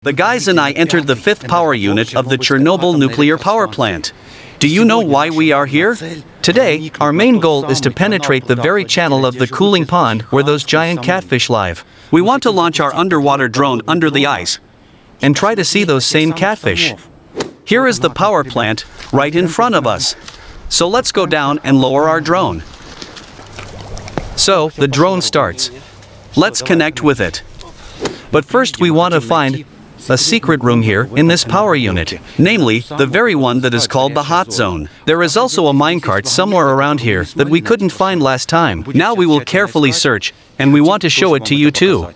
The guys and I entered the 5th power unit of the Chernobyl nuclear power plant. Do you know why we are here? Today, our main goal is to penetrate the very channel of the cooling pond where those giant catfish live. We want to launch our underwater drone under the ice and try to see those same catfish. Here is the power plant, right in front of us. So let's go down and lower our drone. So, the drone starts. Let's connect with it. But first we want to find a secret room here in this power unit, namely, the very one that is called the hot zone. There is also a minecart somewhere around here that we couldn't find last time. Now we will carefully search, and we want to show it to you too.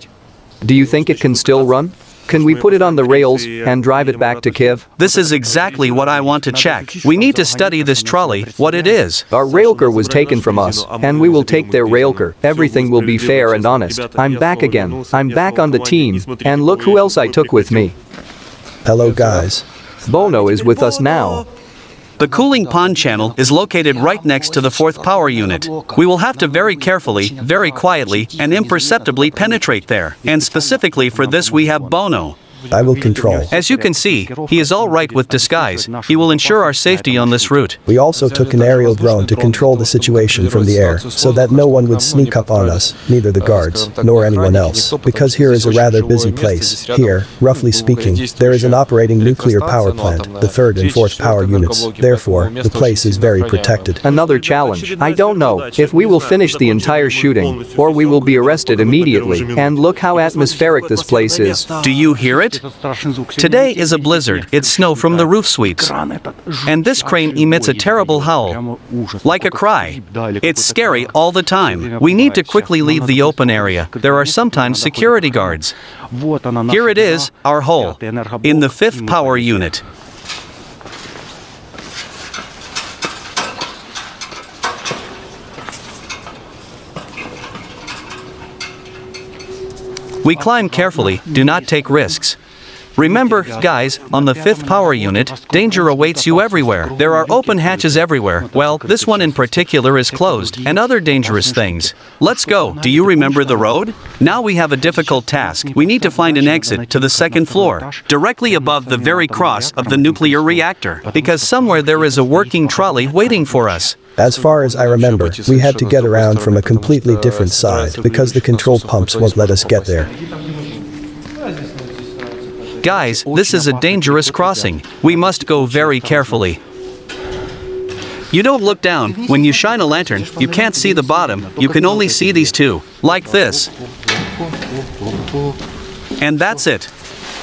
Do you think it can still run? Can we put it on the rails and drive it back to Kiev? This is exactly what I want to check. We need to study this trolley, what it is. Our railcar was taken from us, and we will take their railcar. Everything will be fair and honest. I'm back again. I'm back on the team, and look who else I took with me. Hello guys. Bono is with us now. The cooling pond channel is located right next to the 4th power unit. We will have to very carefully, very quietly, and imperceptibly penetrate there. And specifically for this we have Bono. I will control. As you can see, he is all right with disguise. He will ensure our safety on this route. We also took an aerial drone to control the situation from the air, so that no one would sneak up on us, neither the guards, nor anyone else. Because here is a rather busy place. Here, roughly speaking, there is an operating nuclear power plant, the 3rd and 4th power units. Therefore, the place is very protected. Another challenge. I don't know if we will finish the entire shooting, or we will be arrested immediately. And look how atmospheric this place is. Do you hear it? Today is a blizzard. It's snow from the roof sweeps. And this crane emits a terrible howl, like a cry. It's scary all the time. We need to quickly leave the open area. There are sometimes security guards. Here it is, our hole, in the 5th power unit. We climb carefully, do not take risks. Remember, guys, on the 5th power unit, danger awaits you everywhere. There are open hatches everywhere. Well, this one in particular is closed, and other dangerous things. Let's go. Do you remember the road? Now we have a difficult task. We need to find an exit to the 2nd floor, directly above the very cross of the nuclear reactor, because somewhere there is a working trolley waiting for us. As far as I remember, we had to get around from a completely different side, because the control pumps won't let us get there. Guys, this is a dangerous crossing. We must go very carefully. You don't look down. When you shine a lantern, you can't see the bottom. You can only see these two, like this. And that's it.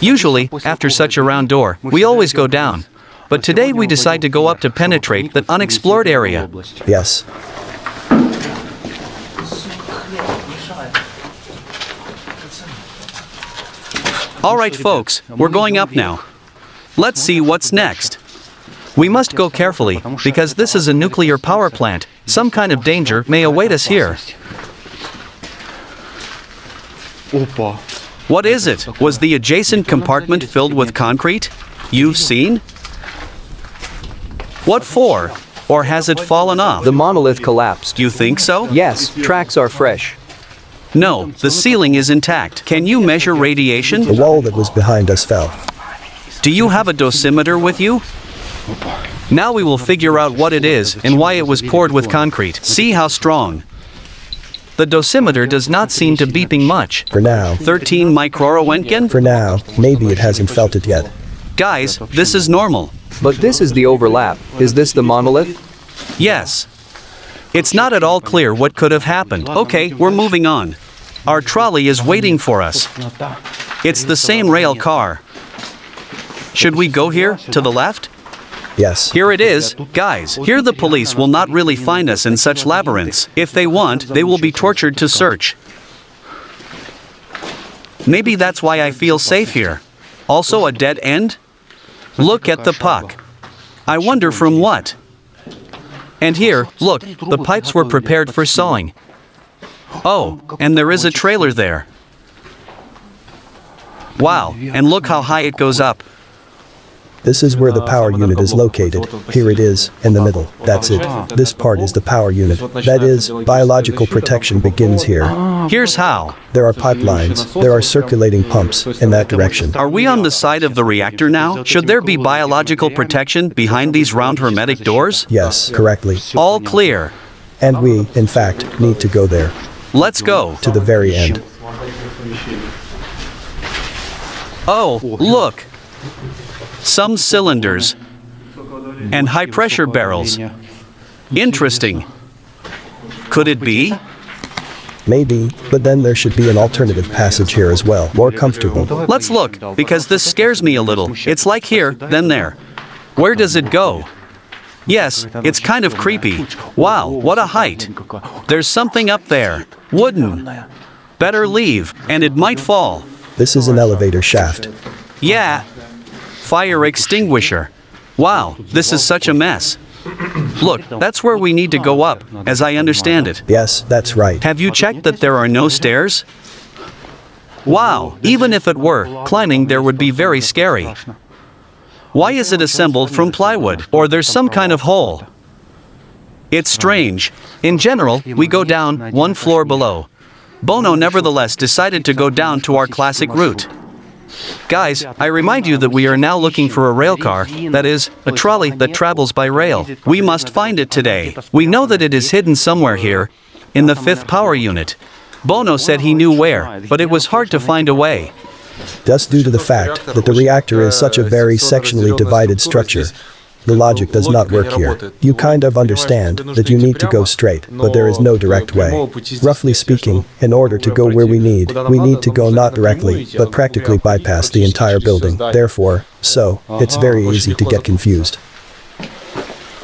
Usually, after such a round door, we always go down. But today we decide to go up to penetrate that unexplored area. Yes. Alright folks, we're going up now. Let's see what's next. We must go carefully, because this is a nuclear power plant. Some kind of danger may await us here. What is it? Was the adjacent compartment filled with concrete? You've seen? What for? Or has it fallen off? The monolith collapsed. You think so? Yes, tracks are fresh. No, the ceiling is intact. Can you measure radiation? The wall that was behind us fell. Do you have a dosimeter with you? Now we will figure out what it is and why it was poured with concrete. See how strong. The dosimeter does not seem to beeping much. For now. 13 microroentgen? For now, maybe it hasn't felt it yet. Guys, this is normal. But this is the overlap. Is this the monolith? Yes. It's not at all clear what could have happened. Okay, we're moving on. Our trolley is waiting for us. It's the same rail car. Should we go here, to the left? Yes. Here it is. Guys, here the police will not really find us in such labyrinths. If they want, they will be tortured to search. Maybe that's why I feel safe here. Also a dead end? Look at the puck. I wonder from what? And here, look, the pipes were prepared for sawing. Oh, and there is a trailer there. Wow, and look how high it goes up. This is where the power unit is located. Here it is, in the middle. That's it. This part is the power unit. That is, biological protection begins here. Here's how. There are pipelines. There are circulating pumps in that direction. Are we on the side of the reactor now? Should there be biological protection behind these round hermetic doors? Yes, correctly. All clear. And we, in fact, need to go there. Let's go. To the very end. Oh, look. Some cylinders. And high-pressure barrels. Interesting. Could it be? Maybe, but then there should be an alternative passage here as well, more comfortable. Let's look, because this scares me a little. It's like here, then there. Where does it go? Yes, it's kind of creepy. Wow, what a height. There's something up there. Wooden. Better leave, and it might fall. This is an elevator shaft. Yeah. Fire extinguisher. Wow, this is such a mess. Look, that's where we need to go up, as I understand it. Yes, that's right. Have you checked that there are no stairs? Wow, even if it were, climbing there would be very scary. Why is it assembled from plywood? Or there's some kind of hole? It's strange. In general, we go down one floor below. Bono nevertheless decided to go down to our classic route. Guys, I remind you that we are now looking for a rail car, that is, a trolley that travels by rail. We must find it today. We know that it is hidden somewhere here, in the 5th power unit. Bono said he knew where, but it was hard to find a way. Just due to the fact that the reactor is such a very sectionally divided structure. The logic does not work here. You kind of understand that you need to go straight, but there is no direct way. Roughly speaking, in order to go where we need to go not directly, but practically bypass the entire building. Therefore, it's very easy to get confused.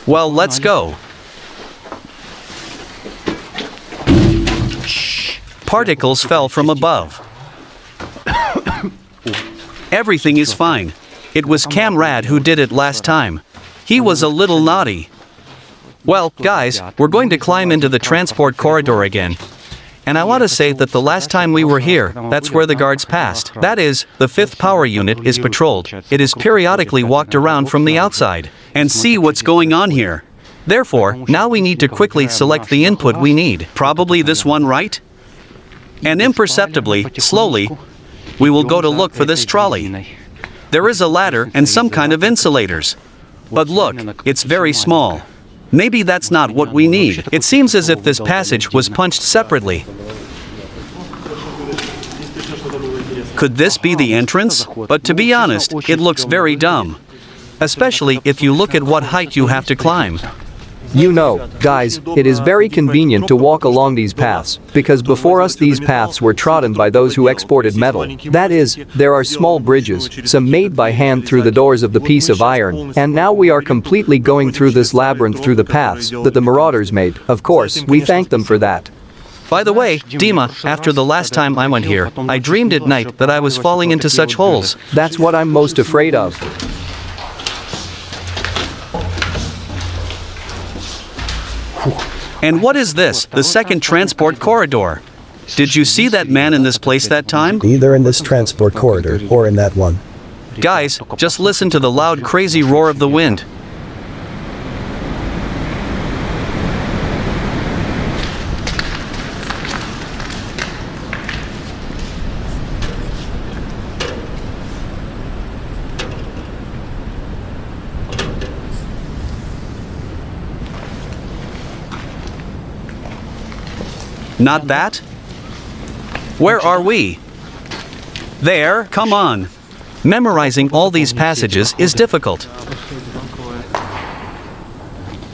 Well, let's go. Particles fell from above. Everything is fine. It was Camrad who did it last time. He was a little naughty. Well, guys, we're going to climb into the transport corridor again. And I want to say that the last time we were here, that's where the guards passed. That is, the 5th power unit is patrolled. It is periodically walked around from the outside and see what's going on here. Therefore, now we need to quickly select the input we need. Probably this one, right? And imperceptibly, slowly, we will go to look for this trolley. There is a ladder and some kind of insulators. But look, it's very small. Maybe that's not what we need. It seems as if this passage was punched separately. Could this be the entrance? But to be honest, it looks very dumb. Especially if you look at what height you have to climb. You know, guys, it is very convenient to walk along these paths, because before us these paths were trodden by those who exported metal. That is, there are small bridges, some made by hand through the doors of the piece of iron, and now we are completely going through this labyrinth through the paths that the marauders made. Of course, we thank them for that. By the way, Dima, after the last time I went here, I dreamed at night that I was falling into such holes. That's what I'm most afraid of. And what is this, the second transport corridor? Did you see that man in this place that time? Either in this transport corridor or in that one. Guys, just listen to the loud, crazy roar of the wind. Not that? Where are we? There, come on. Memorizing all these passages is difficult.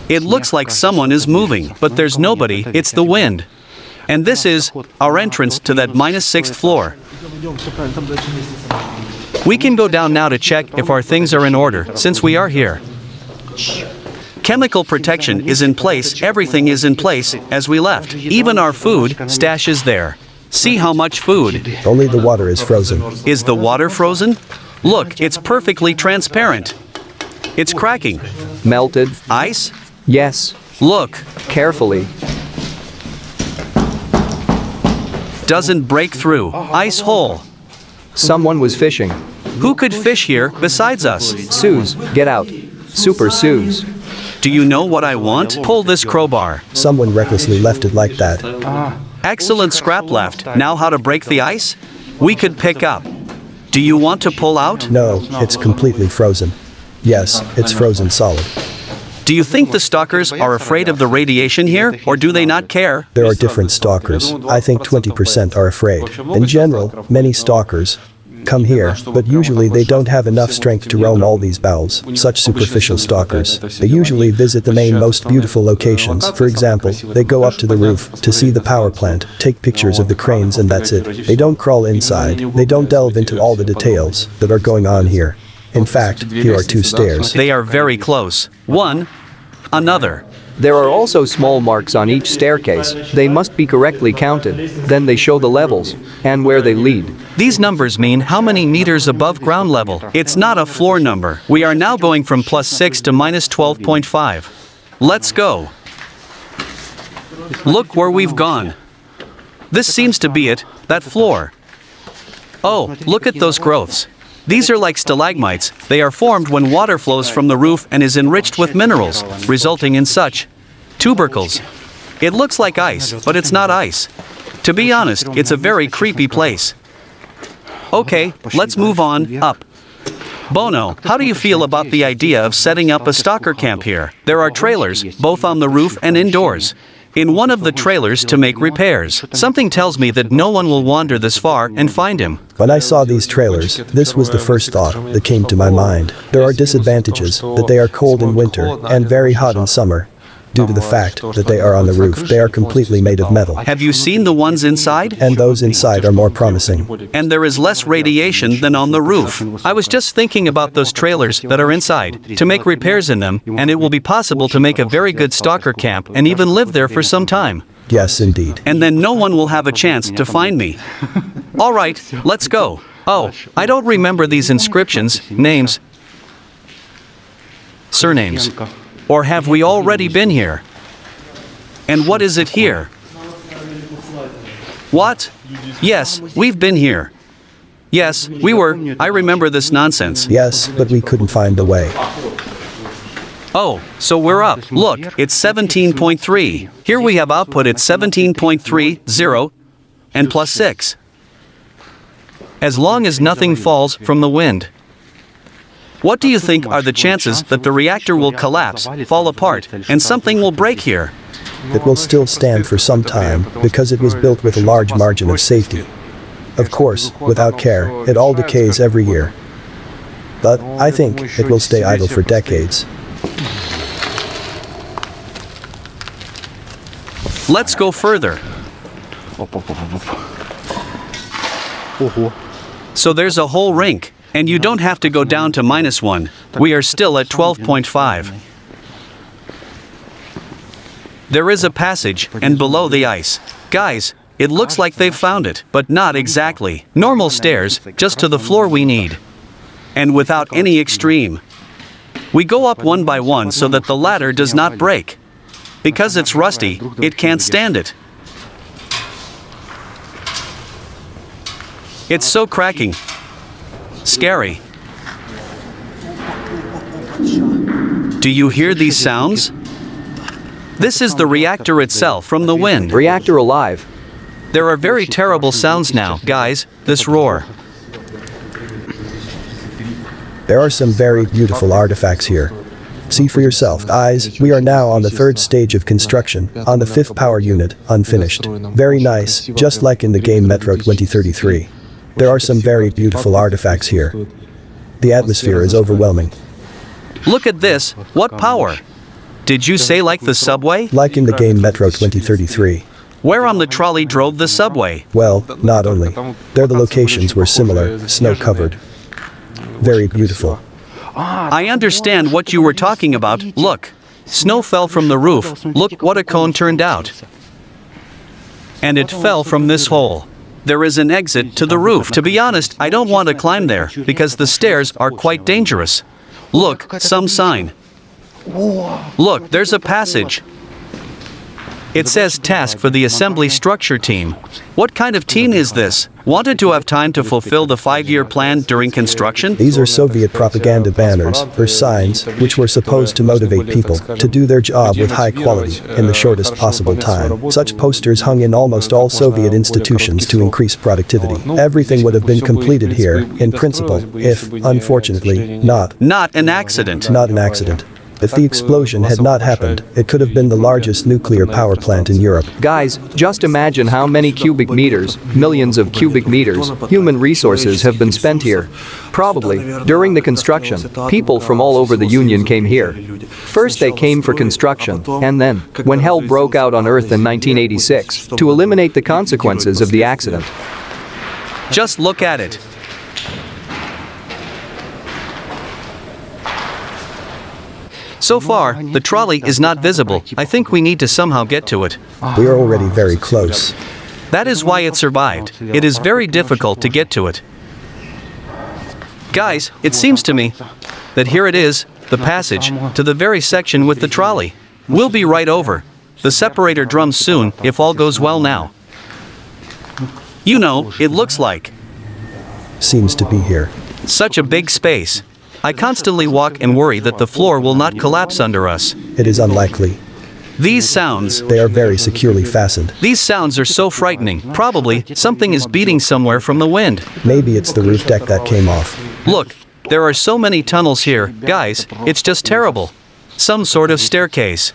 It looks like someone is moving, but there's nobody, it's the wind. And this is our entrance to that -6th floor. We can go down now to check if our things are in order, since we are here. Chemical protection is in place, everything is in place, as we left. Even our food stash is there. See how much food. Only the water is frozen. Is the water frozen? Look, it's perfectly transparent. It's cracking. Melted? Ice? Yes. Look. Carefully. Doesn't break through. Ice hole. Someone was fishing. Who could fish here besides us? Suze, get out. Super Suze. Do you know what I want? Pull this crowbar. Someone recklessly left it like that. Excellent scrap left. Now how to break the ice? We could pick up. Do you want to pull out? No, it's completely frozen. Yes, it's frozen solid. Do you think the stalkers are afraid of the radiation here, or do they not care? There are different stalkers. I think 20% are afraid. In general, many stalkers come here, but usually they don't have enough strength to roam all these bowels. Such superficial stalkers. They usually visit the main most beautiful locations. For example, they go up to the roof to see the power plant, take pictures of the cranes, and that's it. They don't crawl inside. They don't delve into all the details that are going on here. In fact, here are 2 stairs. They are very close. One, another. There are also small marks on each staircase. They must be correctly counted. Then they show the levels and where they lead. These numbers mean how many meters above ground level. It's not a floor number. We are now going from +6 to -12.5. Let's go. Look where we've gone. This seems to be it, that floor. Oh, look at those growths. These are like stalagmites. They are formed when water flows from the roof and is enriched with minerals, resulting in such tubercles. It looks like ice, but it's not ice. To be honest, it's a very creepy place. Okay, let's move on, up. Bono, how do you feel about the idea of setting up a stalker camp here? There are trailers, both on the roof and indoors. In one of the trailers to make repairs. Something tells me that no one will wander this far and find him. When I saw these trailers, this was the first thought that came to my mind. There are disadvantages, that they are cold in winter and very hot in summer. Due to the fact that they are on the roof, they are completely made of metal. Have you seen the ones inside? And those inside are more promising. And there is less radiation than on the roof. I was just thinking about those trailers that are inside, to make repairs in them, and it will be possible to make a very good stalker camp and even live there for some time. Yes, indeed. And then no one will have a chance to find me. All right, let's go. Oh, I don't remember these inscriptions, names, surnames. Or have we already been here? And what is it here? What? Yes, we've been here. Yes, we were. I remember this nonsense. Yes, but we couldn't find the way. Oh, so we're up. Look, it's 17.3. Here we have output at 17.30 and +6. As long as nothing falls from the wind. What do you think are the chances that the reactor will collapse, fall apart, and something will break here? It will still stand for some time because it was built with a large margin of safety. Of course, without care, it all decays every year. But I think it will stay idle for decades. Let's go further. So there's a whole rink. And you don't have to go down to -1. We are still at 12.5. There is a passage, and below the ice. Guys, it looks like they've found it, but not exactly. Normal stairs, just to the floor we need. And without any extreme. We go up one by one so that the ladder does not break. Because it's rusty, it can't stand it. It's so cracking. Scary. Do you hear these sounds? This is the reactor itself from the wind. Reactor alive. There are very terrible sounds now, guys, this roar. There are some very beautiful artifacts here. See for yourself, guys, we are now on the 3rd stage of construction, on the 5th power unit, unfinished. Very nice, just like in the game Metro 2033. There are some very beautiful artifacts here. The atmosphere is overwhelming. Look at this, what power? Did you say like the subway? Like in the game Metro 2033. Where on the trolley drove the subway? Well, not only. There the locations were similar, snow-covered. Very beautiful. I understand what you were talking about, look. Snow fell from the roof, look what a cone turned out. And it fell from this hole. There is an exit to the roof. To be honest, I don't want to climb there, because the stairs are quite dangerous. Look, some sign. Look, there's a passage. It says task for the assembly structure team. What kind of team is this? Wanted to have time to fulfill the 5-year plan during construction? These are Soviet propaganda banners, or signs, which were supposed to motivate people to do their job with high quality in the shortest possible time. Such posters hung in almost all Soviet institutions to increase productivity. Everything would have been completed here, in principle, if, unfortunately, not an accident. Not an accident. If the explosion had not happened, it could have been the largest nuclear power plant in Europe. Guys, just imagine how many cubic meters, millions of cubic meters, human resources have been spent here. Probably, during the construction, people from all over the Union came here. First they came for construction, and then, when hell broke out on Earth in 1986, to eliminate the consequences of the accident. Just look at it. So far, the trolley is not visible. I think we need to somehow get to it. We are already very close. That is why it survived. It is very difficult to get to it. Guys, it seems to me that here it is, the passage, to the very section with the trolley. We'll be right over. The separator drums soon, if all goes well now. You know, it looks like Seems to be here. such a big space. I constantly walk and worry that the floor will not collapse under us. It is unlikely. These sounds They are very securely fastened. are so frightening. Probably, something is beating somewhere from the wind. Maybe it's the roof deck that came off. Look, there are so many tunnels here, guys, it's just terrible. Some sort of staircase.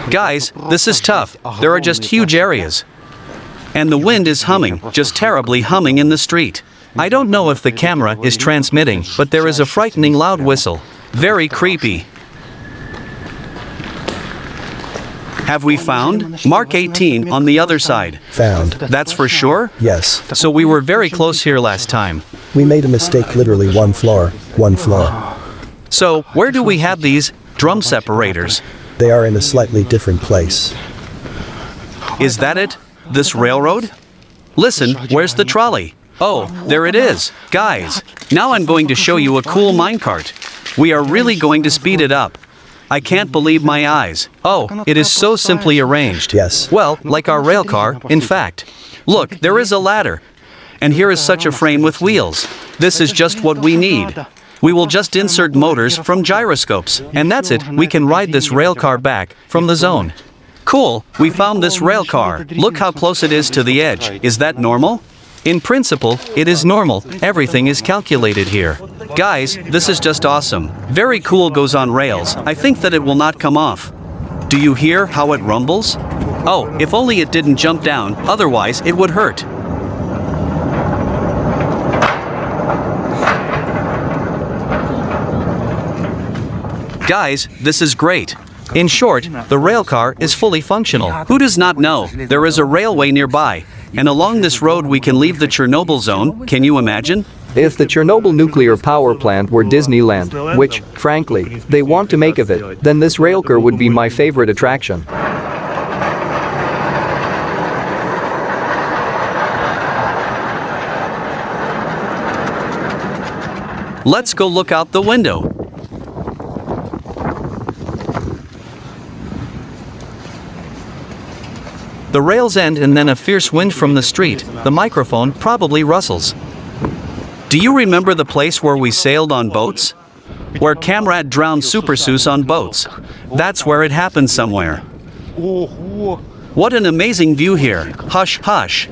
Guys, this is tough. There are just huge areas. And the wind is humming, just terribly humming in the street. I don't know if the camera is transmitting, but there is a frightening loud whistle. Very creepy. Have we found? Mark 18 on the other side. Found. That's for sure? Yes. So we were very close here last time. We made a mistake literally one floor. So, where do we have these drum separators? They are in a slightly different place. Is that it? This railroad? Listen, where's the trolley? Oh, there it is. Guys, now I'm going to show you a cool minecart. We are really going to speed it up. I can't believe my eyes. Oh, it is so simply arranged. Yes. Well, like our rail car, in fact. Look, there is a ladder. And here is such a frame with wheels. This is just what we need. We will just insert motors from gyroscopes. And that's it, we can ride this rail car back from the zone. Cool, we found this rail car. Look how close it is to the edge. Is that normal? In principle, it is normal. Everything is calculated here. Guys, this is just awesome. Very cool goes on rails. I think that it will not come off. Do you hear how it rumbles? Oh, if only it didn't jump down, otherwise it would hurt. Guys, this is great. In short, the rail car is fully functional. Who does not know? There is a railway nearby. And along this road we can leave the Chernobyl zone, can you imagine? If the Chernobyl nuclear power plant were Disneyland, which, frankly, they want to make of it, then this railcar would be my favorite attraction. Let's go look out the window. The rails end and then a fierce wind from the street. The microphone probably rustles. Do you remember the place where we sailed on boats? Where Kamrad drowned Super Seuss on boats. That's where it happened somewhere. What an amazing view here. Hush, hush.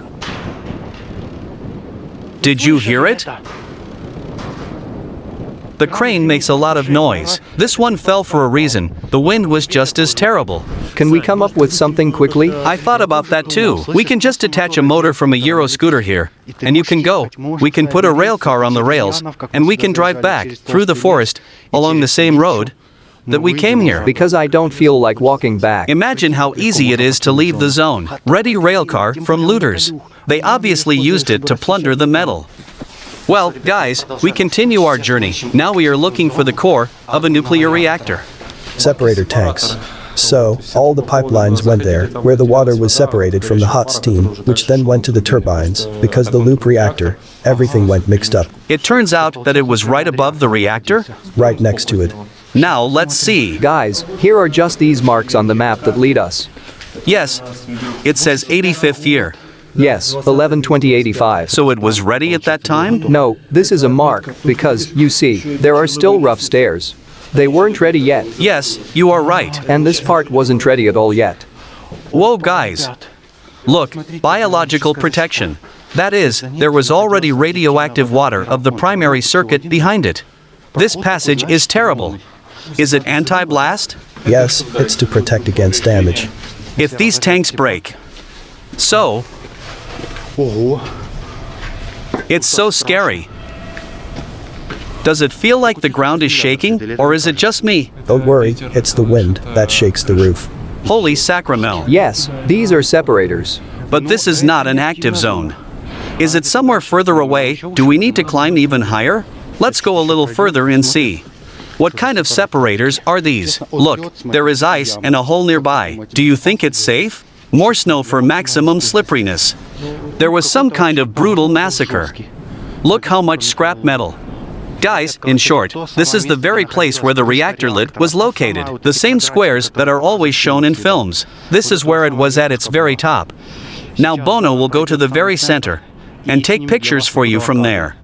Did you hear it? The crane makes a lot of noise. This one fell for a reason. The wind was just as terrible. Can we come up with something quickly? I thought about that too. We can just attach a motor from a Euro scooter here, and you can go. We can put a rail car on the rails, and we can drive back through the forest along the same road that we came here. Because I don't feel like walking back. Imagine how easy it is to leave the zone. Ready railcar from looters. They obviously used it to plunder the metal. Well, guys, we continue our journey. Now we are looking for the core of a nuclear reactor. Separator tanks. So, all the pipelines went there, where the water was separated from the hot steam, which then went to the turbines. Because the loop reactor, everything went mixed up. It turns out that it was right above the reactor? Right next to it. Now let's see. Guys, here are just these marks on the map that lead us. Yes, it says 85th year. Yes, 11/20/85. So it was ready at that time? No, this is a mark, because, you see, there are still rough stairs. They weren't ready yet, Yes, you are right. and this part wasn't ready at all yet. Whoa, guys. Look, biological protection. That is, there was already radioactive water of the primary circuit behind it. This passage is terrible. Is it anti-blast? Yes, it's to protect against damage. If these tanks break. So, it's so scary. Does it feel like the ground is shaking, or is it just me? Don't worry, it's the wind that shakes the roof. Holy sacramel. Yes, these are separators. But this is not an active zone. Is it somewhere further away? Do we need to climb even higher? Let's go a little further and see. What kind of separators are these? Look, there is ice and a hole nearby. Do you think it's safe? More snow for maximum slipperiness. There was some kind of brutal massacre. Look how much scrap metal. Guys, in short, this is the very place where the reactor lid was located. The same squares that are always shown in films. This is where it was at its very top. Now Bono will go to the very center and take pictures for you from there.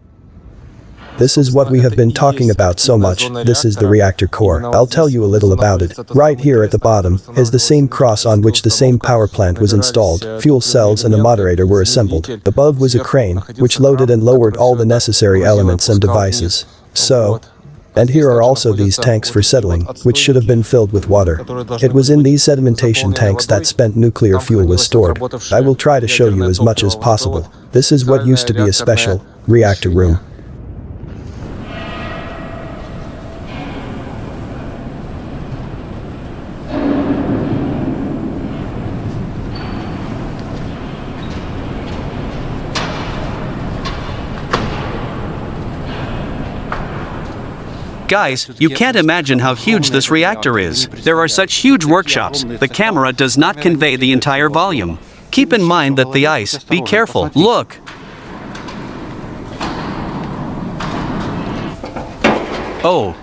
This is what we have been talking about so much. This is the reactor core. I'll tell you a little about it. Right here at the bottom is the same cross on which the same power plant was installed. Fuel cells and a moderator were assembled. Above was a crane, which loaded and lowered all the necessary elements and devices. And here are also these tanks for settling, which should have been filled with water. It was in these sedimentation tanks that spent nuclear fuel was stored. I will try to show you as much as possible. This is what used to be a special reactor room. Guys, you can't imagine how huge this reactor is. There are such huge workshops. The camera does not convey the entire volume. Keep in mind that the ice, be careful. Look. Oh.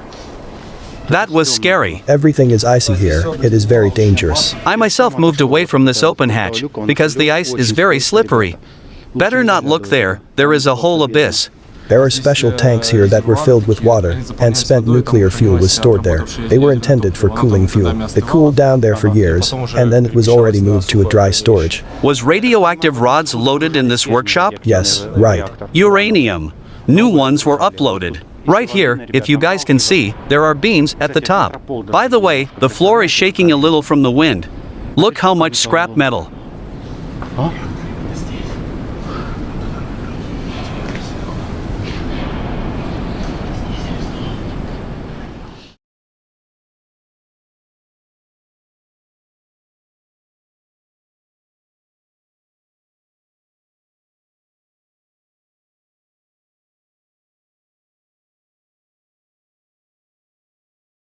That was scary. Everything is icy here. It is very dangerous. I myself moved away from this open hatch because the ice is very slippery. Better not look there. There is a whole abyss. There are special tanks here that were filled with water, and spent nuclear fuel was stored there. They were intended for cooling fuel. It cooled down there for years, and then it was already moved to a dry storage. Was radioactive rods loaded in this workshop? Yes, right. Uranium. New ones were uploaded. Right here, if you guys can see, there are beams at the top. By the way, the floor is shaking a little from the wind. Look how much scrap metal.